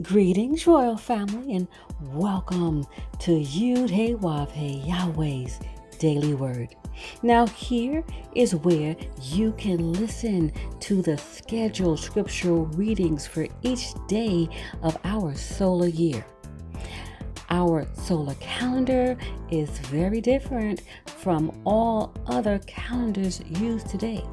Greetings, royal family, and welcome to Yahweh, Yahweh's Daily Word. Now, here is where you can listen to the scheduled scriptural readings for each day of our solar year. Our solar calendar is very different from all other calendars used today.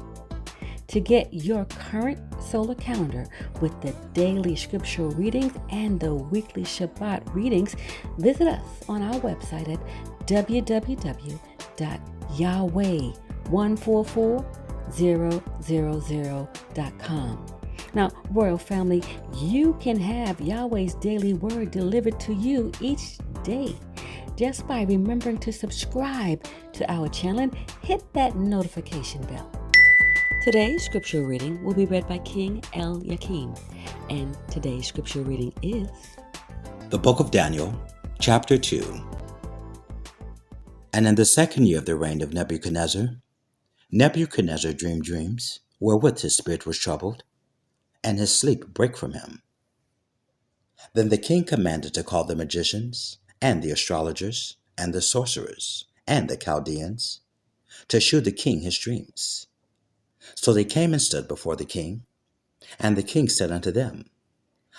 To get your current solar calendar with the daily scriptural readings and the weekly Shabbat readings, visit us on our website at www.yahweh144000.com. Now, Royal Family, you can have Yahweh's daily word delivered to you each day just by remembering to subscribe to our channel and hit that notification bell. Today's scripture reading will be read by King Eliakim, and today's scripture reading is The Book of Daniel, Chapter 2. And in the second year of the reign of Nebuchadnezzar dreamed dreams, wherewith his spirit was troubled, and his sleep brake from him. Then the king commanded to call the magicians, and the astrologers, and the sorcerers, and the Chaldeans, to shew the king his dreams. So they came and stood before the king, and the king said unto them,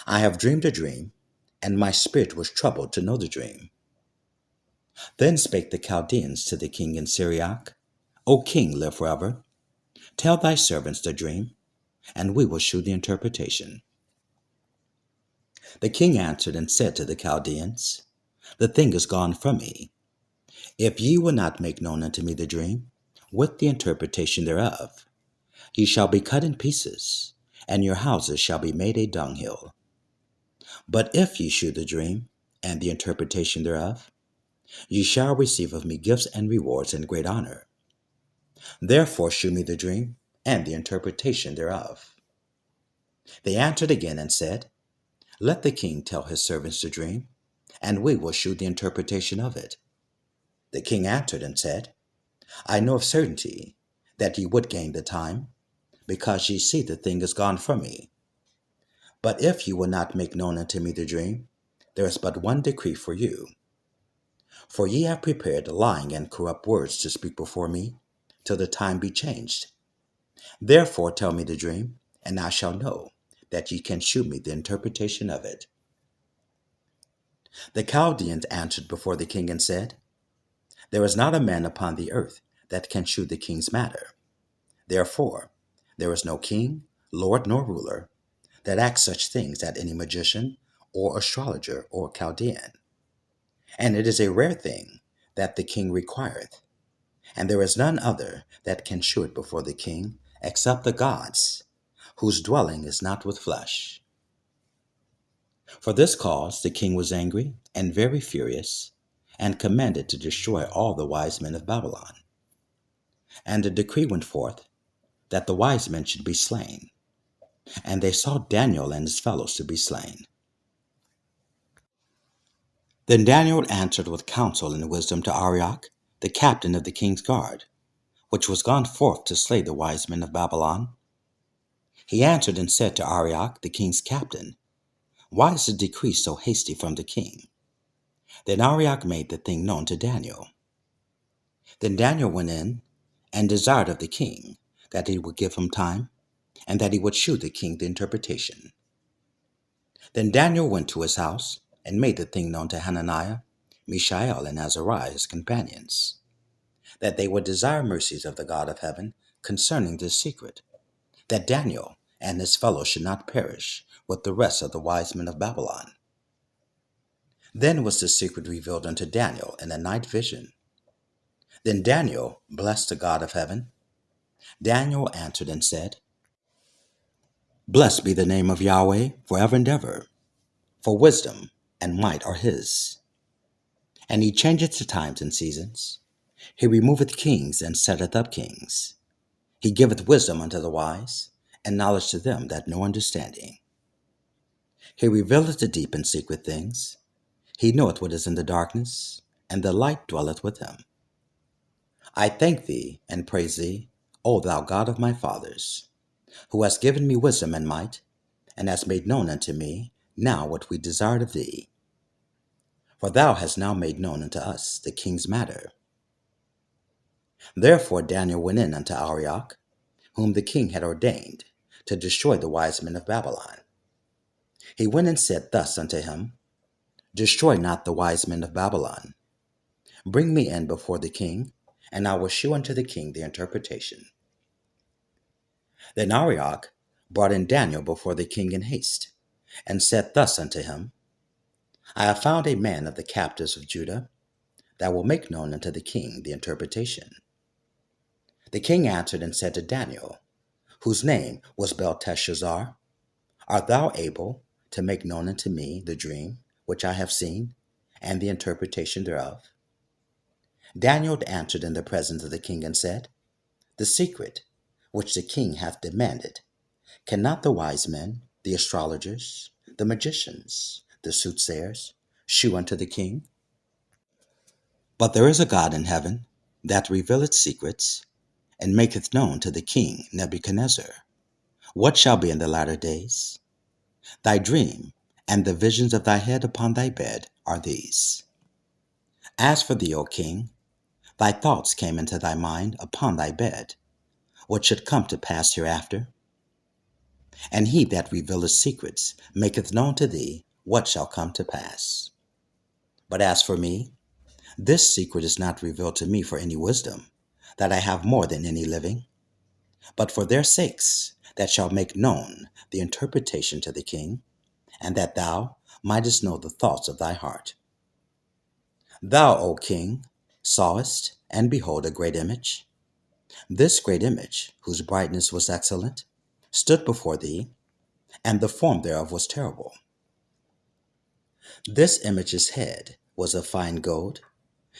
I have dreamed a dream, and my spirit was troubled to know the dream. Then spake the Chaldeans to the king in Syriac, O king, live forever. Tell thy servants the dream, and we will shew the interpretation. The king answered and said to the Chaldeans, The thing is gone from me. If ye will not make known unto me the dream, with the interpretation thereof, ye shall be cut in pieces, and your houses shall be made a dunghill. But if ye shew the dream, and the interpretation thereof, ye shall receive of me gifts and rewards and great honor. Therefore shew me the dream, and the interpretation thereof. They answered again and said, Let the king tell his servants the dream, and we will shew the interpretation of it. The king answered and said, I know of certainty that ye would gain the time, because ye see the thing is gone from me. But if ye will not make known unto me the dream, there is but one decree for you. For ye have prepared lying and corrupt words to speak before me, till the time be changed. Therefore tell me the dream, and I shall know that ye can shew me the interpretation of it. The Chaldeans answered before the king and said, There is not a man upon the earth that can shew the king's matter. Therefore there is no king, lord, nor ruler, that acts such things as any magician, or astrologer, or Chaldean. And it is a rare thing that the king requireth, and there is none other that can shew it before the king, except the gods, whose dwelling is not with flesh. For this cause the king was angry and very furious, and commanded to destroy all the wise men of Babylon. And a decree went forth that the wise men should be slain, and they sought Daniel and his fellows to be slain. Then Daniel answered with counsel and wisdom to Arioch, the captain of the king's guard, which was gone forth to slay the wise men of Babylon. He answered and said to Arioch, the king's captain, Why is the decree so hasty from the king? Then Arioch made the thing known to Daniel. Then Daniel went in and desired of the king that he would give him time, and that he would shew the king the interpretation. Then Daniel went to his house, and made the thing known to Hananiah, Mishael, and Azariah his companions, that they would desire mercies of the God of heaven concerning this secret, that Daniel and his fellows should not perish with the rest of the wise men of Babylon. Then was the secret revealed unto Daniel in a night vision. Then Daniel blessed the God of heaven. Daniel answered and said, Blessed be the name of Yahweh forever and ever, for wisdom and might are his. And he changeth the times and seasons. He removeth kings and setteth up kings. He giveth wisdom unto the wise, and knowledge to them that know understanding. He revealeth the deep and secret things. He knoweth what is in the darkness, and the light dwelleth with him. I thank thee and praise thee, O thou God of my fathers, who hast given me wisdom and might, and hast made known unto me now what we desired of thee. For thou hast now made known unto us the king's matter. Therefore Daniel went in unto Arioch, whom the king had ordained, to destroy the wise men of Babylon. He went and said thus unto him, Destroy not the wise men of Babylon. Bring me in before the king, and I will shew unto the king the interpretation. Then Arioch brought in Daniel before the king in haste, and said thus unto him, I have found a man of the captives of Judah, that will make known unto the king the interpretation. The king answered and said to Daniel, whose name was Belteshazzar, Art thou able to make known unto me the dream which I have seen, and the interpretation thereof? Daniel answered in the presence of the king and said, The secret which the king hath demanded, cannot the wise men, the astrologers, the magicians, the soothsayers, shew unto the king? But there is a God in heaven, that revealeth secrets, and maketh known to the king Nebuchadnezzar what shall be in the latter days. Thy dream and the visions of thy head upon thy bed are these. As for thee, O king, thy thoughts came into thy mind upon thy bed, what should come to pass hereafter. And he that revealeth secrets maketh known to thee what shall come to pass. But as for me, this secret is not revealed to me for any wisdom, that I have more than any living, but for their sakes that shall make known the interpretation to the king, and that thou mightest know the thoughts of thy heart. Thou, O king, sawest, and behold, a great image. This great image, whose brightness was excellent, stood before thee, and the form thereof was terrible. This image's head was of fine gold,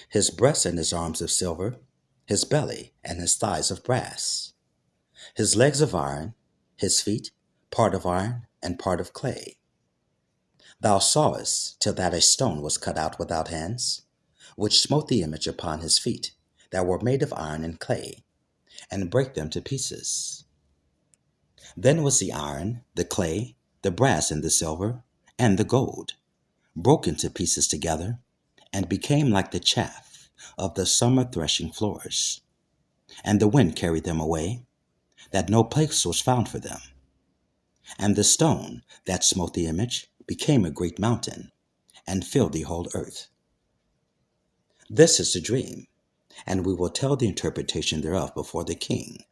his breast and his arms of silver, his belly and his thighs of brass, his legs of iron, his feet part of iron and part of clay. Thou sawest till that a stone was cut out without hands, which smote the image upon his feet, that were made of iron and clay, and brake them to pieces. Then was the iron, the clay, the brass, and the silver, and the gold, broken to pieces together, and became like the chaff of the summer threshing floors. And the wind carried them away, that no place was found for them. And the stone that smote the image became a great mountain, and filled the whole earth. This is the dream, and we will tell the interpretation thereof before the king.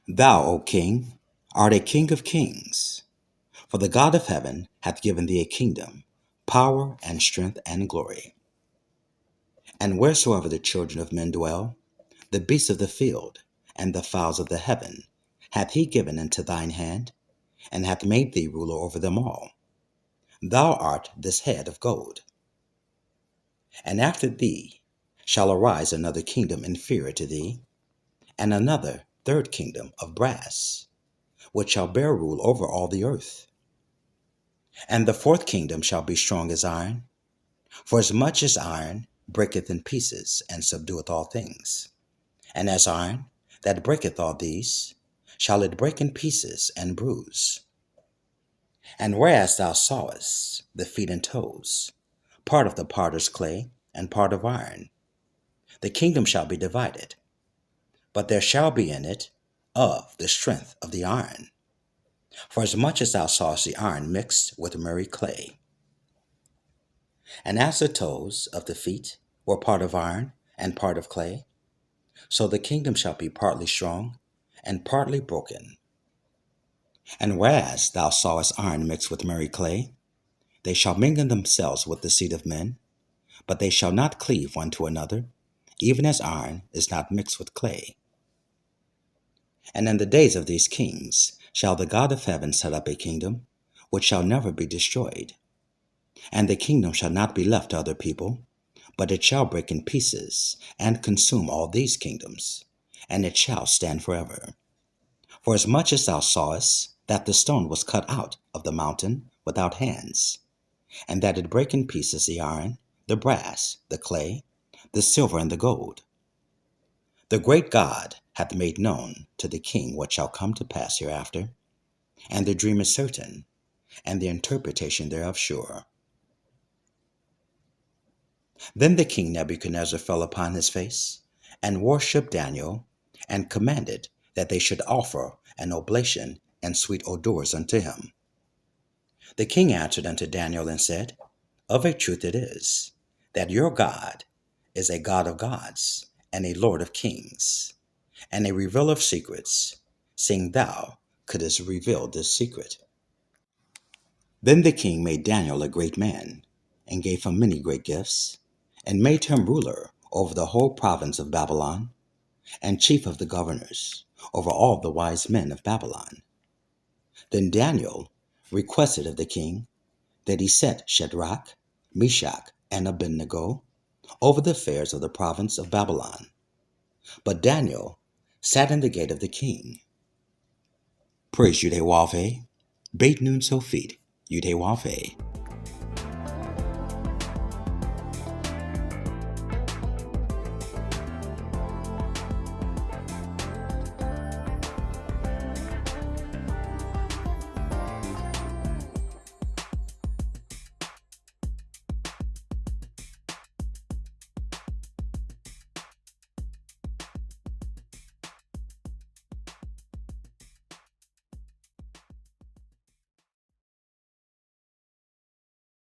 Thou, O king, art a king of kings, for the God of heaven hath given thee a kingdom, power, and strength, and glory. And wheresoever the children of men dwell, the beasts of the field, and the fowls of the heaven, hath he given into thine hand, and hath made thee ruler over them all. Thou art this head of gold. And after thee shall arise another kingdom inferior to thee, and another third kingdom of brass, which shall bear rule over all the earth. And the fourth kingdom shall be strong as iron, for as much as iron breaketh in pieces, and subdueth all things. And as iron that breaketh all these, shall it break in pieces and bruise. And whereas thou sawest the feet and toes, part of the potter's clay, and part of iron, the kingdom shall be divided, but there shall be in it of the strength of the iron. For as much as thou sawest the iron mixed with murky clay. And as the toes of the feet were part of iron and part of clay, so the kingdom shall be partly strong and partly broken. And whereas thou sawest iron mixed with murky clay, they shall mingle themselves with the seed of men, but they shall not cleave one to another, even as iron is not mixed with clay. And in the days of these kings shall the God of heaven set up a kingdom, which shall never be destroyed. And the kingdom shall not be left to other people, but it shall break in pieces, and consume all these kingdoms, and it shall stand forever. For as much as thou sawest that the stone was cut out of the mountain without hands, and that it brake in pieces the iron, the brass, the clay, the silver, and the gold, the great God hath made known to the king what shall come to pass hereafter, and the dream is certain, and the interpretation thereof sure. Then the king Nebuchadnezzar fell upon his face, and worshipped Daniel, and commanded that they should offer an oblation and sweet odors unto him. The king answered unto Daniel and said, Of a truth it is, that your God is a God of gods, and a Lord of kings, and a revealer of secrets, seeing thou couldst reveal this secret. Then the king made Daniel a great man, and gave him many great gifts, and made him ruler over the whole province of Babylon, and chief of the governors over all the wise men of Babylon. Then Daniel requested of the king that he set Shadrach, Meshach, and Abednego over the affairs of the province of Babylon. But Daniel sat in the gate of the king. Praise Yahweh, Beit Nun Sophit, Yahweh.